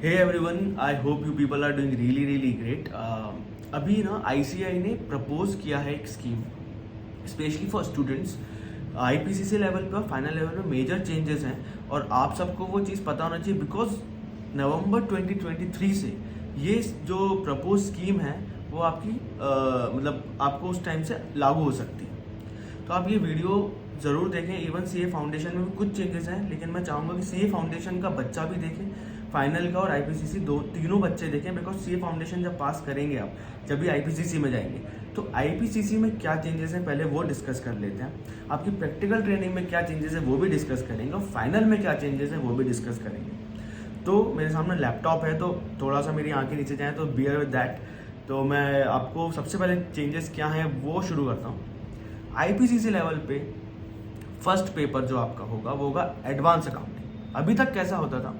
Hey everyone, I hope you people are doing really great. अभी ना ICI ने propose किया है एक scheme specially for students. IPCC level पे और फाइनल लेवल पे मेजर चेंजेस हैं और आप सबको वो चीज़ पता होना चाहिए बिकॉज नवंबर 2023 से ये जो प्रपोज स्कीम है वो आपकी मतलब आपको उस टाइम से लागू हो सकती है। तो आप ये वीडियो ज़रूर देखें। इवन सीए फाउंडेशन में भी कुछ चेंजेस हैं, लेकिन मैं चाहूँगा कि सीए फाउंडेशन का बच्चा भी देखें, फाइनल का और आईपीसीसी तीनों बच्चे देखें। बिकॉज सीए फाउंडेशन जब पास करेंगे आप, जब भी आईपीसीसी में जाएंगे, तो आईपीसीसी में क्या चेंजेस हैं पहले वो डिस्कस कर लेते हैं। आपकी प्रैक्टिकल ट्रेनिंग में क्या चेंजेस है वो भी डिस्कस करेंगे और फाइनल में क्या चेंजेस है वो भी डिस्कस करेंगे। तो मेरे सामने लैपटॉप है तो थोड़ा सा मेरी आंखें नीचे जाएँ तो बियर विद दैट। तो मैं आपको सबसे पहले चेंजेस क्या हैं वो शुरू करता हूँ। आईपीसीसी लेवल पे फर्स्ट पेपर जो आपका होगा वो होगा एडवांस अकाउंटिंग। अभी तक कैसा होता था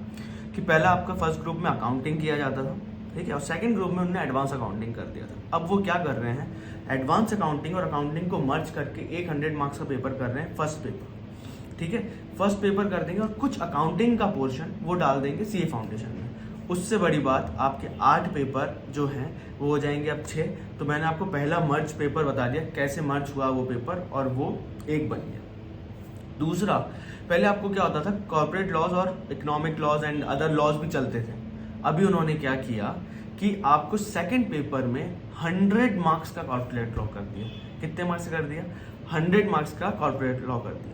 कि पहला आपका फर्स्ट ग्रुप में अकाउंटिंग किया जाता था, ठीक है, और सेकंड ग्रुप में उन्होंने एडवांस अकाउंटिंग कर दिया था। अब वो क्या कर रहे हैं, एडवांस अकाउंटिंग और अकाउंटिंग को मर्ज करके 100 मार्क्स का पेपर कर रहे हैं फर्स्ट पेपर, ठीक है। फर्स्ट पेपर कर देंगे और कुछ अकाउंटिंग का पोर्शन वो डाल देंगे सीए फाउंडेशन में। उससे बड़ी बात, आपके 8 पेपर जो हैं वो हो जाएंगे अब 6। तो मैंने आपको पहला मर्ज पेपर बता दिया कैसे मर्ज हुआ वो पेपर और वो एक बन गया। दूसरा, पहले आपको क्या होता था, कॉर्पोरेट लॉज और economic laws and other laws भी चलते थे। अभी उन्होंने क्या किया कि आपको सेकंड पेपर में 100 मार्क्स का कॉर्पोरेट लॉ कर दिया। कितने मार्क्स कर दिया? 100 मार्क्स का कॉर्पोरेट लॉ कर दिया।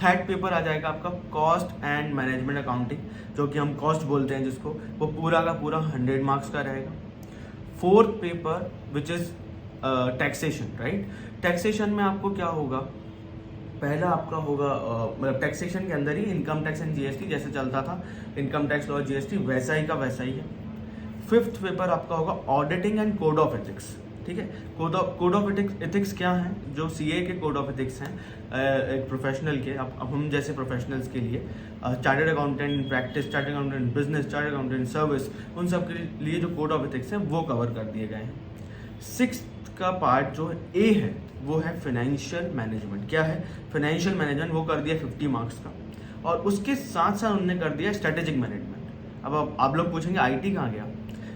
थर्ड पेपर आ जाएगा आपका कॉस्ट एंड मैनेजमेंट अकाउंटिंग, जो कि हम कॉस्ट बोलते हैं जिसको, वो पूरा का पूरा 100 मार्क्स का रहेगा। Fourth paper which is taxation, right. Taxation में आपको क्या होगा, पहला आपका होगा मतलब टैक्सेशन के अंदर ही इनकम टैक्स एंड जीएसटी जैसे चलता था, इनकम टैक्स लॉ जीएसटी वैसा ही का वैसा ही है। फिफ्थ पेपर आपका होगा auditing and code of ethics, ठीक है। कोड ऑफ एथिक्स क्या है, जो सीए के कोड ऑफ एथिक्स हैं एक प्रोफेशनल के, अब हम जैसे प्रोफेशनल्स के लिए chartered accountant in practice, chartered accountant business, chartered accountant service, उन सब के लिए जो कोड ऑफ एथिक्स हैं वो कवर कर दिए गए हैं। सिक्स्थ का पार्ट जो ए है वो है फाइनेंशियल मैनेजमेंट। क्या है फाइनेंशियल मैनेजमेंट, वो कर दिया 50 मार्क्स का। और उसके साथ साथ उन्होंने कर दिया स्ट्रेटेजिक मैनेजमेंट। अब आप लोग पूछेंगे आईटी कहाँ गया।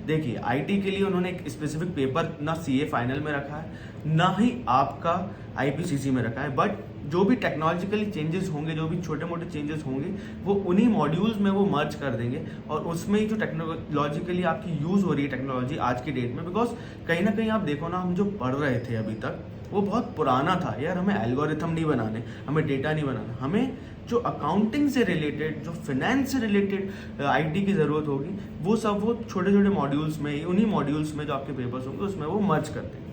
देखिए, आईटी के लिए उन्होंने एक स्पेसिफिक पेपर ना सीए फाइनल में रखा है ना ही आपका आईपीसीसी में रखा है, बट जो भी टेक्नोलॉजिकली चेंजेस होंगे, जो भी छोटे मोटे चेंजेस होंगे, वो उन्हीं मॉड्यूल्स में वो मर्ज कर देंगे। और उसमें ही जो टेक्नोलॉजिकली आपकी यूज़ हो रही है टेक्नोलॉजी आज की डेट में, बिकॉज कहीं ना कहीं आप देखो ना, हम जो पढ़ रहे थे अभी तक वो बहुत पुराना था यार। हमें एल्गोरिथम नहीं बनाने, हमें डेटा नहीं बनाना, हमें जो अकाउंटिंग से रिलेटेड, जो फाइनेंस से रिलेटेड आईटी की ज़रूरत होगी, वो सब वो छोटे छोटे मॉड्यूल्स में ही, उन्हीं मॉड्यूल्स में जो आपके पेपर्स होंगे उसमें वो मर्ज कर देंगे।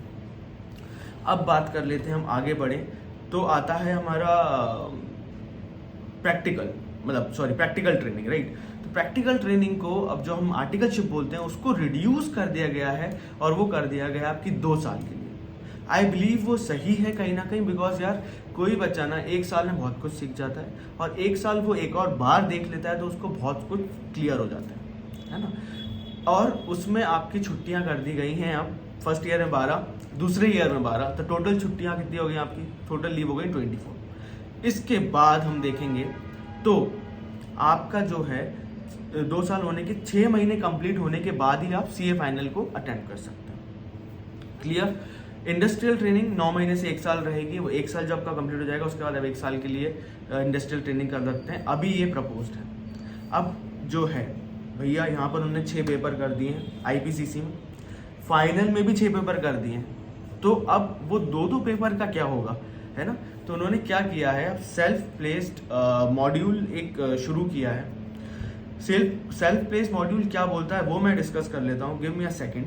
अब बात कर लेते हैं, हम आगे बढ़े तो आता है हमारा प्रैक्टिकल ट्रेनिंग, राइट। तो प्रैक्टिकल ट्रेनिंग को अब जो हम आर्टिकलशिप बोलते हैं उसको रिड्यूस कर दिया गया है और वो कर दिया गया आपकी 2 साल के लिए। आई बिलीव वो सही है कहीं ना कहीं, बिकॉज यार कोई बच्चा ना 1 साल में बहुत कुछ सीख जाता है और 1 साल वो एक और बार देख लेता है तो उसको बहुत कुछ क्लियर हो जाता है ना। और उसमें आपकी छुट्टियां कर दी गई हैं। अब फर्स्ट ईयर में 12, दूसरे ईयर में 12, तो टोटल छुट्टियां कितनी हो गई आपकी, टोटल लीव हो गई 24। इसके बाद हम देखेंगे तो आपका जो है 2 साल होने के 6 महीने कंप्लीट होने के बाद ही आप सीए फाइनल को अटेंड कर सकते हैं। क्लियर। इंडस्ट्रियल ट्रेनिंग 9 महीने से 1 साल रहेगी। वो 1 साल जब का कंप्लीट हो जाएगा उसके बाद अब 1 साल के लिए इंडस्ट्रियल ट्रेनिंग कर सकते हैं। अभी ये प्रपोज्ड है। अब जो है भैया, यहाँ पर उन्होंने 6 पेपर कर दिए हैं आईपीसीसी में, फाइनल में भी 6 पेपर कर दिए हैं। तो अब वो 2 पेपर का क्या होगा, है ना। तो उन्होंने क्या किया है, अब सेल्फ प्लेस्ड मॉड्यूल एक शुरू किया है। सेल्फ प्लेस्ड मॉड्यूल क्या बोलता है वो मैं डिस्कस कर लेता हूँ। Give me a second.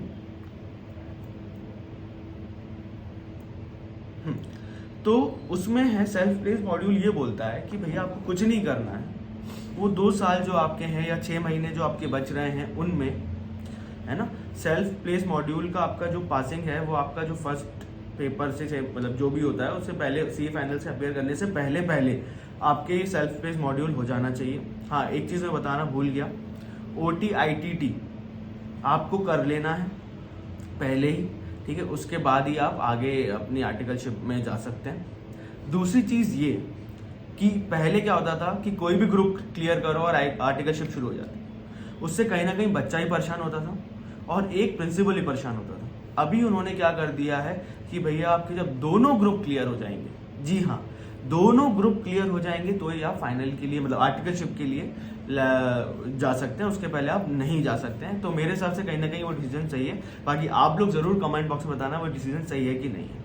तो उसमें है सेल्फ प्लेस्ड मॉड्यूल ये बोलता है कि भैया आपको कुछ नहीं करना है, वो 2 साल जो आपके हैं या 6 महीने जो आपके बच रहे हैं उनमें, है ना, सेल्फ प्लेस मॉड्यूल का आपका जो पासिंग है वो आपका जो फर्स्ट पेपर से मतलब जो भी होता है उससे पहले, सीए फाइनल से अपेयर करने से पहले आपके सेल्फ प्लेस मॉड्यूल हो जाना चाहिए। हाँ, एक चीज़ मैं बताना भूल गया, OT-ITT आपको कर लेना है पहले ही, ठीक है। उसके बाद ही आप आगे अपनी आर्टिकलशिप में जा सकते हैं। दूसरी चीज़ ये कि पहले क्या होता था कि कोई भी ग्रुप क्लियर करो और आर्टिकलशिप शुरू हो जाती, उससे कहीं ना कहीं बच्चा ही परेशान होता था और एक प्रिंसिपल ही परेशान होता था। अभी उन्होंने क्या कर दिया है कि भैया आपके जब दोनों ग्रुप क्लियर हो जाएंगे, जी हाँ, दोनों ग्रुप क्लियर हो जाएंगे तो ही आप फाइनल के लिए मतलब आर्टिकलशिप के लिए जा सकते हैं, उसके पहले आप नहीं जा सकते हैं। तो मेरे हिसाब से कहीं ना कहीं वो डिसीजन सही है। बाकी आप लोग जरूर कमेंट बॉक्स में बताना वो डिसीजन सही है कि नहीं है।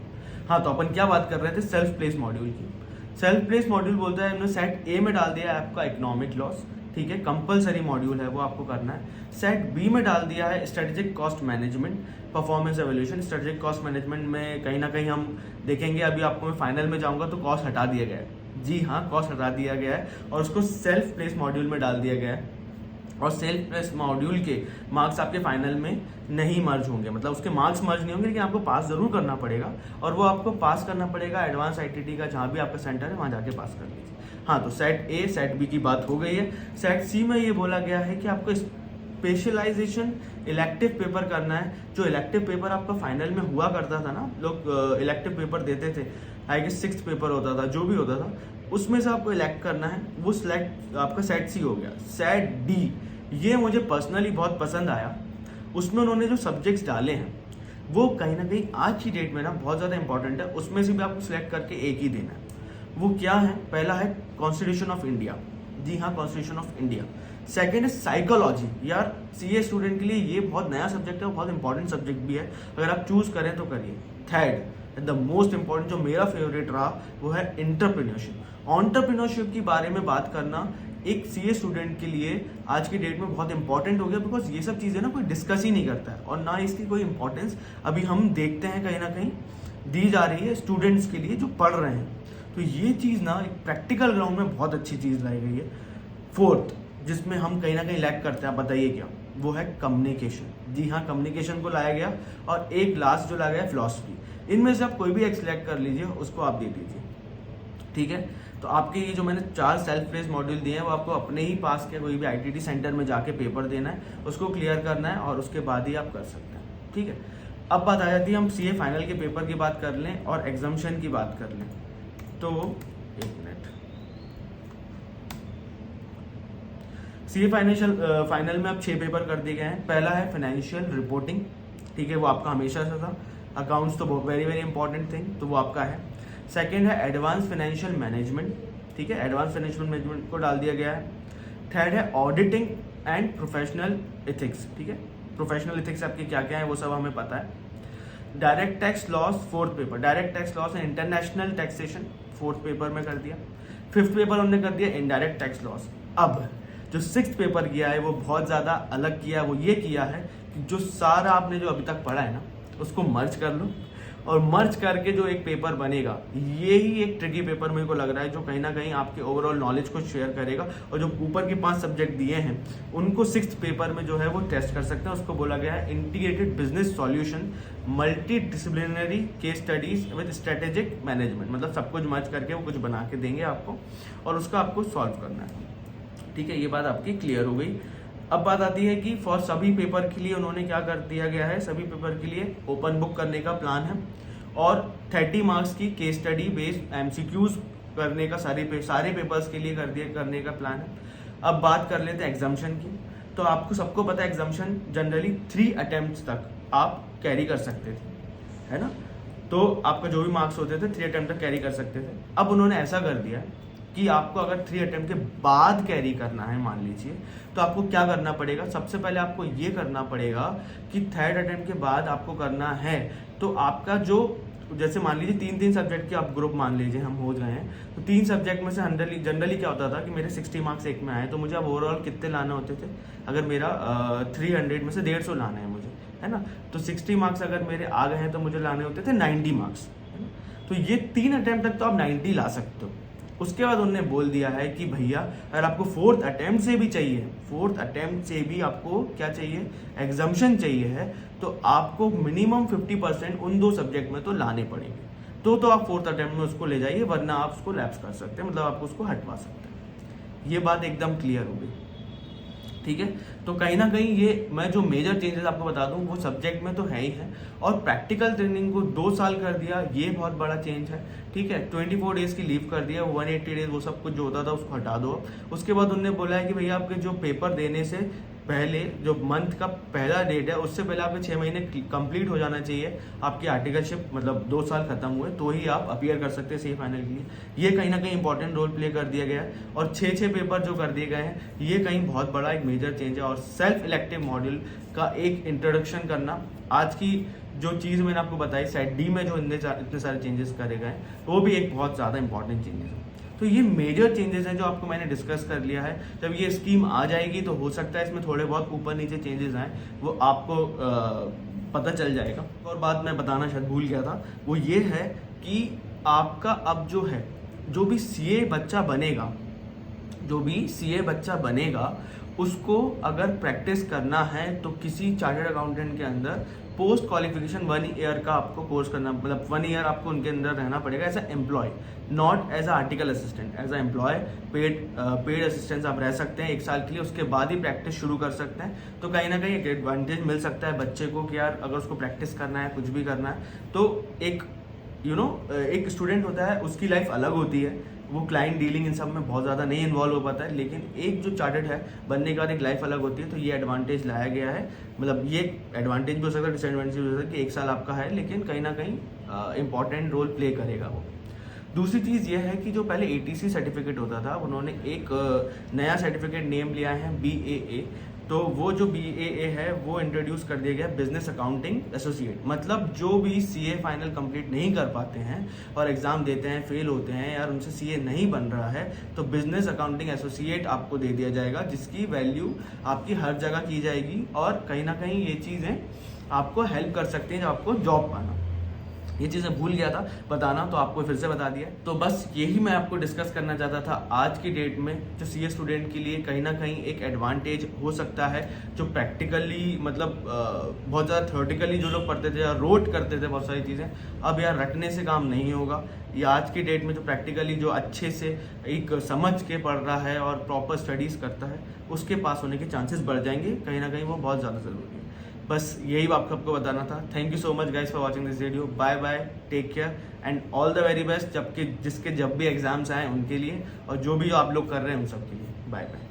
हाँ, तो अपन क्या बात कर रहे थे सेल्फ प्लेस मॉड्यूल की। सेल्फ प्लेस मॉड्यूल बोलता है हमने सेट ए में डाल दिया है आपका इकोनॉमिक लॉस, ठीक है, कंपलसरी मॉड्यूल है वो आपको करना है। सेट बी में डाल दिया है strategic cost management, performance evolution. Strategic cost management में कहीं ना कहीं हम देखेंगे, अभी आपको मैं फाइनल में जाऊंगा तो कॉस्ट हटा दिया गया है, जी हाँ, कॉस्ट हटा दिया गया है और उसको सेल्फ प्लेस मॉड्यूल में डाल दिया गया है। और सेल्फ प्लेस मॉड्यूल के मार्क्स आपके फाइनल में नहीं मर्ज होंगे, मतलब उसके मार्क्स मर्ज नहीं होंगे, लेकिन आपको पास जरूर करना पड़ेगा और वो आपको पास करना पड़ेगा एडवांस आईटीटी का जहाँ भी आपका सेंटर है वहाँ जाके पास कर लीजिए। हाँ, तो सेट ए सेट बी की बात हो गई है। सेट सी में ये बोला गया है कि आपको स्पेशलाइजेशन इलेक्टिव पेपर करना है। जो इलेक्टिव पेपर आपका फाइनल में हुआ करता था ना, लोग इलेक्टिव पेपर देते थे, आई गेस 6 पेपर होता था, जो भी होता था उसमें से आपको इलेक्ट करना है, वो सिलेक्ट आपका सेट सी हो गया। सेट डी ये मुझे पर्सनली बहुत पसंद आया, उसमें उन्होंने जो सब्जेक्ट्स डाले हैं वो कहीं ना कहीं आज की डेट में ना बहुत ज़्यादा इंपॉर्टेंट है, उसमें से भी आपको सिलेक्ट करके एक ही देना है। वो क्या है? पहला है कॉन्स्टिट्यूशन ऑफ इंडिया, जी हाँ, कॉन्स्टिट्यूशन ऑफ इंडिया। सेकेंड है साइकोलॉजी, यार सीए स्टूडेंट के लिए ये बहुत नया सब्जेक्ट है, बहुत इंपॉर्टेंट सब्जेक्ट भी है, अगर आप चूज करें तो करिए। थर्ड द मोस्ट इंपॉर्टेंट जो मेरा फेवरेट रहा वो है एंटरप्रेन्योरशिप। एंटरप्रेन्योरशिप के बारे में बात करना एक सीए स्टूडेंट के लिए आज की डेट में बहुत इंपॉर्टेंट हो गया, बिकॉज ये सब चीज़ें ना कोई डिस्कस ही नहीं करता है और ना इसकी कोई इंपॉर्टेंस अभी हम देखते हैं कहीं ना कहीं दी जा रही है स्टूडेंट्स के लिए जो पढ़ रहे हैं। तो ये चीज़ ना एक प्रैक्टिकल ग्राउंड में बहुत अच्छी चीज़ लाई गई है। फोर्थ जिसमें हम कहीं ना कहीं लैक करते हैं, आप बताइए क्या? वो है कम्युनिकेशन। जी हाँ, कम्युनिकेशन को लाया गया और एक लास्ट जो लाया गया फिलॉसफी। इनमें से आप कोई भी एक सिलेक्ट कर लीजिए, उसको आप दे दीजिए, ठीक है। तो आपके ये जो मैंने 4 सेल्फ प्लेस मॉड्यूल दिए हैं वो आपको अपने ही पास के कोई भी आईटीटी सेंटर में जाके पेपर देना है, उसको क्लियर करना है और उसके बाद ही आप कर सकते हैं, ठीक है। अब बात आ जाती है, हम सीए फाइनल के पेपर की बात कर लें और एग्जाम्शन की बात कर लें। तो एक मिनट, सीए फाइनल में अब 6 पेपर कर दिए गए हैं। पहला है फाइनेंशियल रिपोर्टिंग, ठीक है, वो आपका हमेशा से था। अकाउंट्स तो वेरी वेरी इंपॉर्टेंट थिंग, तो वो आपका है। सेकेंड है एडवांस फाइनेंशियल मैनेजमेंट, ठीक है, एडवांस फाइनेंशियल मैनेजमेंट को डाल दिया गया है। थर्ड है ऑडिटिंग एंड प्रोफेशनल एथिक्स, ठीक है, प्रोफेशनल एथिक्स आपके क्या क्या है वो सब हमें पता है। Direct tax loss fourth paper, direct tax loss and international taxation fourth paper में कर दिया। फिफ्थ पेपर हमने कर दिया इनडायरेक्ट टैक्स लॉस। अब जो सिक्स्थ पेपर किया है वो बहुत ज़्यादा अलग किया है, वो ये किया है कि जो सारा आपने जो अभी तक पढ़ा है ना उसको मर्ज कर लो और मर्ज करके जो एक पेपर बनेगा, ये ही एक ट्रिकी पेपर मेरे को लग रहा है, जो कहीं ना कहीं आपके ओवरऑल नॉलेज को शेयर करेगा और जो ऊपर के 5 सब्जेक्ट दिए हैं उनको 6th पेपर में जो है वो टेस्ट कर सकते हैं। उसको बोला गया है integrated business solution multi disciplinary case studies with strategic management, मतलब सब कुछ मर्ज करके वो कुछ बना के देंगे आपको और उसका आपको सॉल्व करना है, ठीक है। ये बात आपकी क्लियर हो गई। अब बात आती है कि फॉर सभी पेपर के लिए उन्होंने क्या कर दिया गया है, सभी पेपर के लिए ओपन बुक करने का प्लान है और 30 मार्क्स की केस स्टडी बेस्ड एमसीक्यूज करने का सारे पेपर्स के लिए करने का प्लान है। अब बात कर लेते हैं एग्जाम्शन की। तो आपको सबको पता है एग्जाम्शन जनरली 3 अटेम्प्ट तक आप कैरी कर सकते थे, है ना। तो आपका जो भी मार्क्स होते थे 3 अटेम्प्ट तक कैरी कर सकते थे। अब उन्होंने ऐसा कर दिया कि आपको अगर 3 अटेम्प्ट के बाद कैरी करना है, मान लीजिए, तो आपको क्या करना पड़ेगा? सबसे पहले आपको ये करना पड़ेगा कि 3rd अटेम्प्ट के बाद आपको करना है तो आपका जो, जैसे मान लीजिए 3 सब्जेक्ट के आप ग्रुप मान लीजिए हम हो गए हैं, तो 3 सब्जेक्ट में से जनरली क्या होता था कि मेरे 60 मार्क्स एक में आए, तो मुझे अब ओवरऑल कितने लाने होते थे? अगर मेरा 300 में से 150 लाना है मुझे, है ना, तो 60 मार्क्स अगर मेरे आ गए हैं तो मुझे लाने होते थे 90 मार्क्स, है ना। तो ये 3 अटेम्प्ट तक तो आप 90 ला सकते हो। उसके बाद उन्होंने बोल दिया है कि भैया अगर आपको 4th अटेम्प्ट से भी चाहिए, 4th अटेम्प्ट से भी आपको क्या चाहिए, एग्जाम्शन चाहिए है, तो आपको मिनिमम 50% उन 2 सब्जेक्ट में तो लाने पड़ेंगे। तो आप 4th अटेम्प्ट में उसको ले जाइए, वरना आप उसको लैप्स कर सकते हैं, मतलब आप उसको हटवा सकते हैं। ये बात एकदम क्लियर हो गई, ठीक है। तो कहीं ना कहीं ये मैं जो मेजर चेंजेस आपको बता दूं वो सब्जेक्ट में तो है ही है, और प्रैक्टिकल ट्रेनिंग को 2 साल कर दिया, ये बहुत बड़ा चेंज है, ठीक है। 24 डेज की लीव कर दिया, 180 डेज वो सब कुछ जो होता था उसको हटा दो। उसके बाद उन्होंने बोला है कि भैया आपके जो पेपर देने से पहले जो मंथ का पहला डेट है उससे पहले आपके 6 महीने कंप्लीट हो जाना चाहिए, आपकी आर्टिकलशिप मतलब 2 साल खत्म हुए तो ही आप अपीयर कर सकते हैं सीए फाइनल के लिए। ये कहीं ना कहीं इंपॉर्टेंट रोल प्ले कर दिया गया है और 6 पेपर जो कर दिए गए हैं ये कहीं बहुत बड़ा एक मेजर चेंज है। और सेल्फ इलेक्टिव मॉड्यूल का एक इंट्रोडक्शन करना, आज की जो चीज़ मैंने आपको बताई सेट डी में जो इतने सारे चेंजेस करे गए वो भी एक बहुत ज़्यादा इंपॉर्टेंट चेंजेस है। तो ये मेजर चेंजेस हैं जो आपको मैंने डिस्कस कर लिया है। जब ये स्कीम आ जाएगी तो हो सकता है इसमें थोड़े बहुत ऊपर नीचे चेंजेस आए, वो आपको पता चल जाएगा। और बात मैं बताना शायद भूल गया था, वो ये है कि आपका अब जो है जो भी सीए बच्चा बनेगा उसको अगर प्रैक्टिस करना है तो किसी चार्टर्ड अकाउंटेंट के अंदर पोस्ट क्वालिफिकेशन 1 ईयर का आपको कोर्स करना, मतलब 1 ईयर आपको उनके अंदर रहना पड़ेगा as a employ, not as a article assistant. As a employ paid assistance आप रह सकते हैं 1 साल के लिए, उसके बाद ही प्रैक्टिस शुरू कर सकते हैं। तो कहीं ना कहीं एक एडवांटेज मिल सकता है बच्चे को कि यार अगर उसको प्रैक्टिस करना है, कुछ भी करना है तो एक एक स्टूडेंट होता है उसकी लाइफ अलग होती है, वो क्लाइंट डीलिंग इन सब में बहुत ज़्यादा नहीं इन्वॉल्व हो पाता है, लेकिन एक जो चार्टर्ड है बनने के बाद एक लाइफ अलग होती है। तो ये एडवांटेज लाया गया है, मतलब ये एडवांटेज भी हो सकता है, डिसएडवांटेज भी हो सकता है कि 1 साल आपका है लेकिन कहीं ना कहीं इंपॉर्टेंट रोल प्ले करेगा वो। दूसरी चीज़ ये है कि जो पहले ATC सर्टिफिकेट होता था उन्होंने एक नया सर्टिफिकेट नेम लिया है BAA। तो वो जो BAA है वो इंट्रोड्यूस कर दिया गया बिजनेस अकाउंटिंग एसोसिएट। मतलब जो भी CA फाइनल कंप्लीट नहीं कर पाते हैं और एग्ज़ाम देते हैं, फेल होते हैं, यार उनसे CA नहीं बन रहा है, तो बिजनेस अकाउंटिंग एसोसिएट आपको दे दिया जाएगा जिसकी वैल्यू आपकी हर जगह की जाएगी और कहीं ना कहीं ये चीज़ें आपको हेल्प कर सकती हैं जब आपको जॉब पाना। ये चीज़ें भूल गया था बताना, तो आपको फिर से बता दिया। तो बस यही मैं आपको डिस्कस करना चाहता था आज की डेट में जो CA स्टूडेंट के लिए कहीं ना कहीं एक एडवांटेज हो सकता है। जो प्रैक्टिकली मतलब बहुत ज़्यादा थ्योरेटिकली जो लोग पढ़ते थे या रोट करते थे बहुत सारी चीज़ें, अब यार रटने से काम नहीं होगा। ये आज की डेट में जो प्रैक्टिकली जो अच्छे से एक समझ के पढ़ रहा है और प्रॉपर स्टडीज़ करता है उसके पास होने के चांसेस बढ़ जाएंगे, कहीं ना कहीं वो बहुत ज़्यादा ज़रूरी है। बस यही आपको बताना था। Thank you so much guys for watching this video. Bye bye, take care and all the very best जब भी एग्जाम्स आए उनके लिए और जो भी आप लोग कर रहे हैं उन सब के लिए। Bye bye.